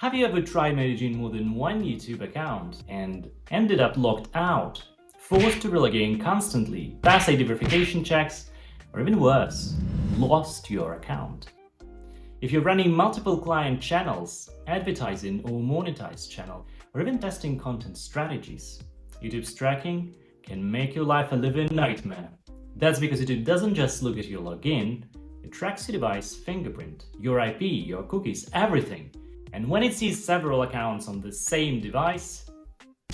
Have you ever tried managing more than one YouTube account and ended up locked out, forced to relog in constantly, pass ID verification checks, or even worse, lost your account? If you're running multiple client channels, advertising or monetized channel, or even testing content strategies, YouTube's tracking can make your life a living nightmare. That's because YouTube doesn't just look at your login, it tracks your device fingerprint, your IP, your cookies, everything. And when it sees several accounts on the same device,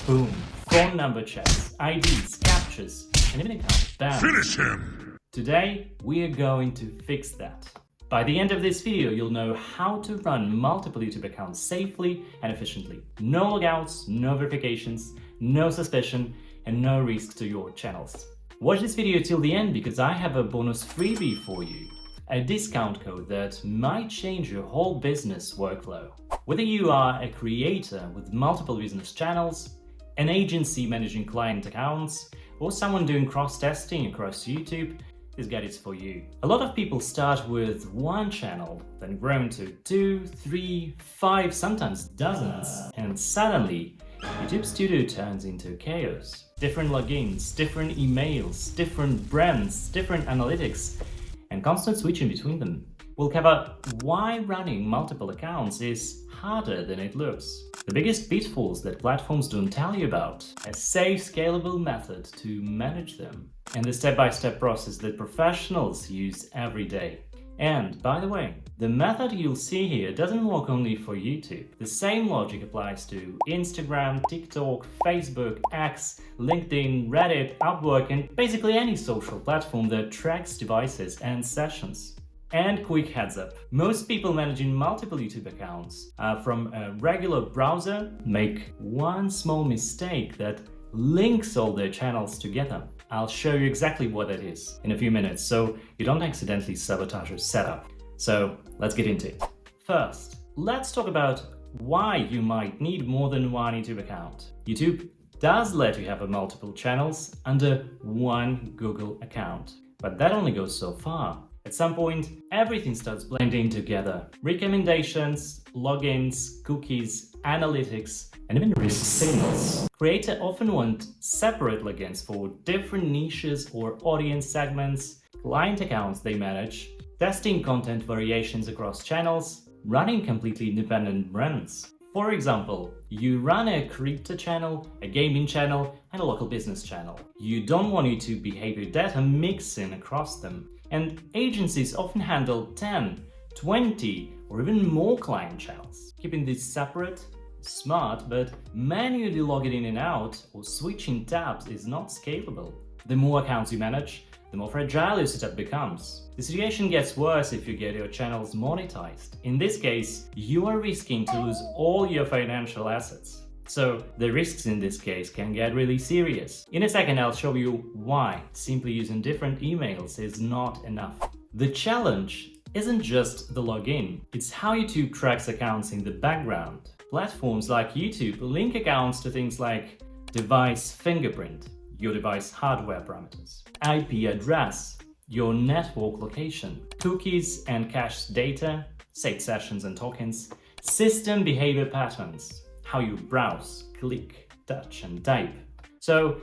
boom, phone number checks, IDs, captures, and even account bans. Finish him! Today, we are going to fix that. By the end of this video, you'll know how to run multiple YouTube accounts safely and efficiently. No logouts, no verifications, no suspicion, and no risk to your channels. Watch this video till the end because I have a bonus freebie for you. A discount code that might change your whole business workflow. Whether you are a creator with multiple business channels, an agency managing client accounts, or someone doing cross-testing across YouTube, this guide is for you. A lot of people start with one channel, then grow to 2, 3, 5, sometimes dozens, and suddenly YouTube Studio turns into chaos. Different logins, different emails, different brands, different analytics, and constant switching between them. We'll cover why running multiple accounts is harder than it looks, the biggest pitfalls that platforms don't tell you about, a safe, scalable method to manage them, and the step-by-step process that professionals use every day. And, by the way, the method you'll see here doesn't work only for YouTube. The same logic applies to Instagram, TikTok, Facebook, X, LinkedIn, Reddit, Upwork, and basically any social platform that tracks devices and sessions. And quick heads up, most people managing multiple YouTube accounts from a regular browser make one small mistake that links all their channels together. I'll show you exactly what that is in a few minutes so you don't accidentally sabotage your setup. So let's get into it. First, let's talk about why you might need more than one YouTube account. YouTube does let you have multiple channels under one Google account, but that only goes so far. At some point, everything starts blending together. Recommendations, logins, cookies, analytics, and even risk signals. Creators often want separate logins for different niches or audience segments, client accounts they manage, testing content variations across channels, running completely independent brands. For example, you run a crypto channel, a gaming channel, and a local business channel. You don't want YouTube behavior data mixing across them. And agencies often handle 10, 20, or even more client channels. Keeping these separate is smart, but manually logging in and out or switching tabs is not scalable. The more accounts you manage, the more fragile your setup becomes. The situation gets worse if you get your channels monetized. In this case, you are risking to lose all your financial assets. So the risks in this case can get really serious. In a second, I'll show you why simply using different emails is not enough. The challenge isn't just the login, it's how YouTube tracks accounts in the background. Platforms like YouTube link accounts to things like device fingerprint, your device hardware parameters, IP address, your network location, cookies and cached data, saved sessions and tokens, system behavior patterns, how you browse, click, touch, and type. So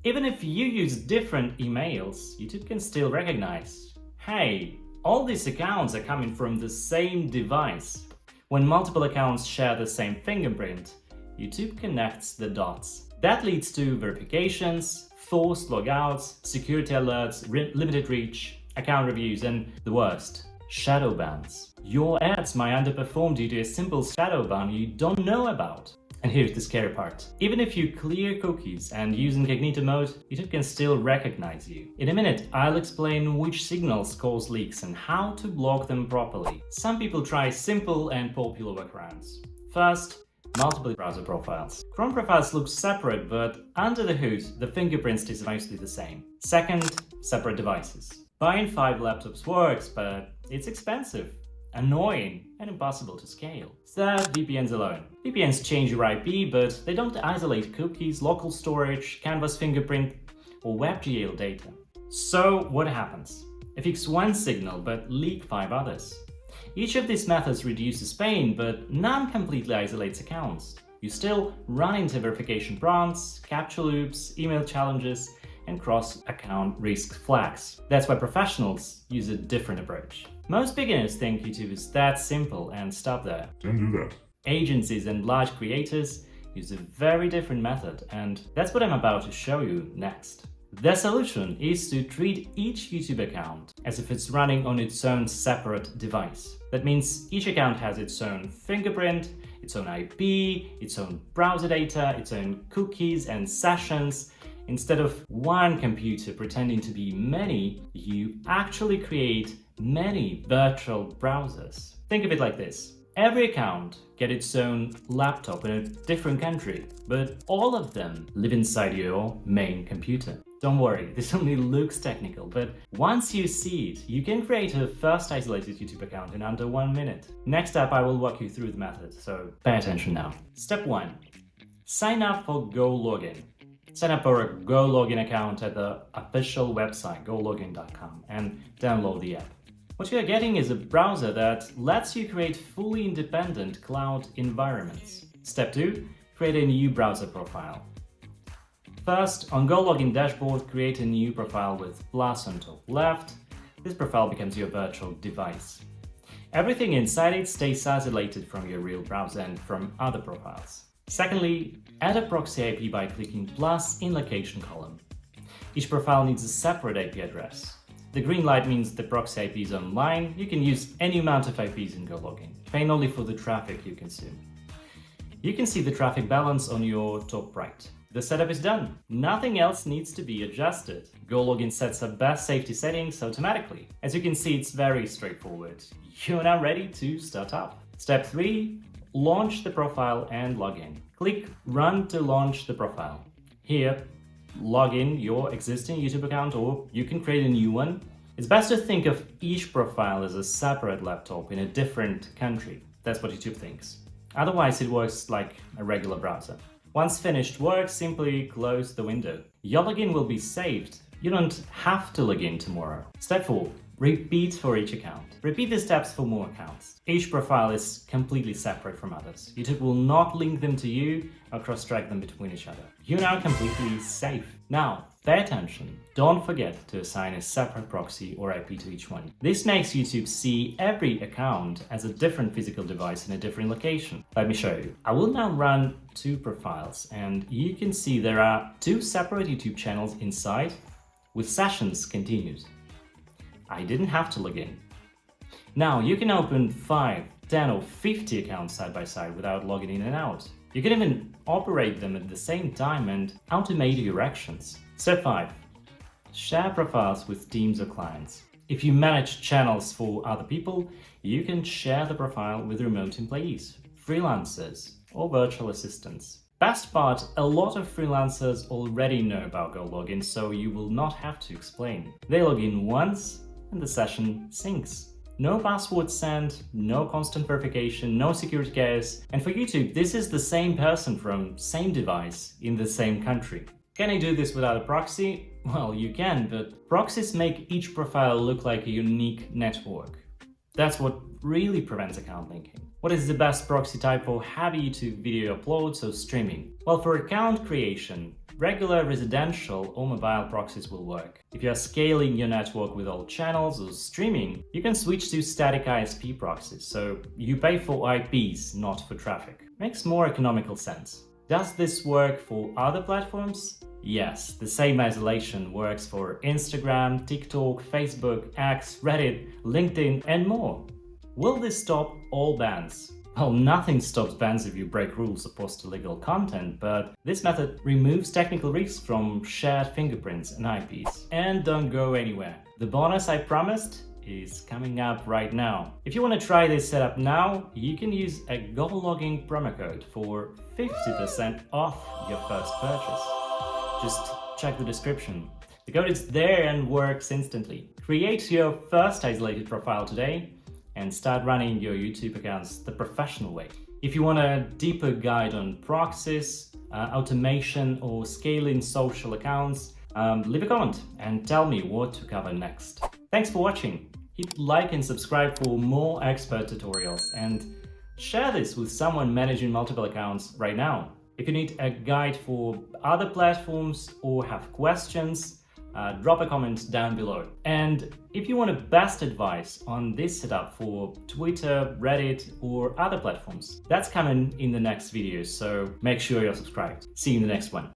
even if you use different emails, YouTube can still recognize, hey, all these accounts are coming from the same device. When multiple accounts share the same fingerprint, YouTube connects the dots. That leads to verifications, forced logouts, security alerts, limited reach, account reviews, and the worst, shadow bans. Your ads might underperform due to a simple shadow ban you don't know about. And here's the scary part. Even if you clear cookies and use incognito mode, YouTube can still recognize you. In a minute, I'll explain which signals cause leaks and how to block them properly. Some people try simple and popular workarounds. First, multiple browser profiles. Chrome profiles look separate, but under the hood, the fingerprint is mostly the same. Second, separate devices. Buying 5 laptops works, but it's expensive, annoying, and impossible to scale. Third, VPNs alone. VPNs change your IP, but they don't isolate cookies, local storage, canvas fingerprint, or WebGL data. So what happens? I fix one signal, but leak 5 others. Each of these methods reduces pain, but none completely isolates accounts. You still run into verification prompts, captcha loops, email challenges, and cross-account risk flags. That's why professionals use a different approach. Most beginners think YouTube is that simple and stop there. Don't do that. Agencies and large creators use a very different method, and that's what I'm about to show you next. Their solution is to treat each YouTube account as if it's running on its own separate device. That means each account has its own fingerprint, its own IP, its own browser data, its own cookies and sessions. Instead of one computer pretending to be many, you actually create many virtual browsers. Think of it like this. Every account gets its own laptop in a different country, but all of them live inside your main computer. Don't worry, this only looks technical, but once you see it, you can create a first isolated YouTube account in under 1 minute. Next up, I will walk you through the method, so pay attention now. Step 1. Sign up for Gologin. Sign up for a Gologin account at the official website, gologin.com, and download the app. What you're getting is a browser that lets you create fully independent cloud environments. Step 2. Create a new browser profile. First, on Gologin dashboard, create a new profile with plus on top left. This profile becomes your virtual device. Everything inside it stays isolated from your real browser and from other profiles. Secondly, add a proxy IP by clicking plus in location column. Each profile needs a separate IP address. The green light means the proxy IP is online. You can use any amount of IPs in Gologin, paying only for the traffic you consume. You can see the traffic balance on your top right. The setup is done. Nothing else needs to be adjusted. Gologin sets up best safety settings automatically. As you can see, it's very straightforward. You're now ready to start up. Step 3. Launch the profile and log in. Click Run to launch the profile. Here, log in your existing YouTube account, or you can create a new one. It's best to think of each profile as a separate laptop in a different country. That's what YouTube thinks. Otherwise, it works like a regular browser. Once finished work, simply close the window. Your login will be saved. You don't have to log in tomorrow. Step 4. Repeat for each account. Repeat the steps for more accounts. Each profile is completely separate from others. YouTube will not link them to you or cross-track them between each other. You're now completely safe. Now, pay attention. Don't forget to assign a separate proxy or IP to each one. This makes YouTube see every account as a different physical device in a different location. Let me show you. I will now run 2 profiles, and you can see there are 2 separate YouTube channels inside with sessions continued. I didn't have to log in. Now you can open 5, 10 or 50 accounts side by side without logging in and out. You can even operate them at the same time and automate your actions. Step 5. Share profiles with teams or clients. If you manage channels for other people, you can share the profile with remote employees, freelancers, or virtual assistants. Best part, a lot of freelancers already know about Gologin, so you will not have to explain. They log in once and the session syncs. No password sent, no constant verification, no security chaos. And for YouTube, this is the same person from same device in the same country. Can I do this without a proxy? Well, you can, but proxies make each profile look like a unique network. That's what really prevents account linking. What is the best proxy type for heavy YouTube video uploads or streaming? Well, for account creation, regular residential or mobile proxies will work. If you are scaling your network with all channels or streaming, you can switch to static ISP proxies, so you pay for IPs, not for traffic. Makes more economical sense. Does this work for other platforms? Yes, the same isolation works for Instagram, TikTok, Facebook, X, Reddit, LinkedIn, and more. Will this stop all bans? Well, nothing stops bans if you break rules or post illegal content, but this method removes technical risks from shared fingerprints and IPs. And don't go anywhere. The bonus I promised is coming up right now. If you want to try this setup now, you can use a Gologin promo code for 50% off your first purchase. Just check the description. The code is there and works instantly. Create your first isolated profile today and start running your YouTube accounts the professional way. If you want a deeper guide on proxies, automation, or scaling social accounts, leave a comment and tell me what to cover next. Thanks for watching. hit like and subscribe for more expert tutorials, and share this with someone managing multiple accounts right now. If you need a guide for other platforms or have questions, drop a comment down below. And if you want the best advice on this setup for Twitter, Reddit, or other platforms, that's coming in the next video, so make sure you're subscribed. See you in the next one.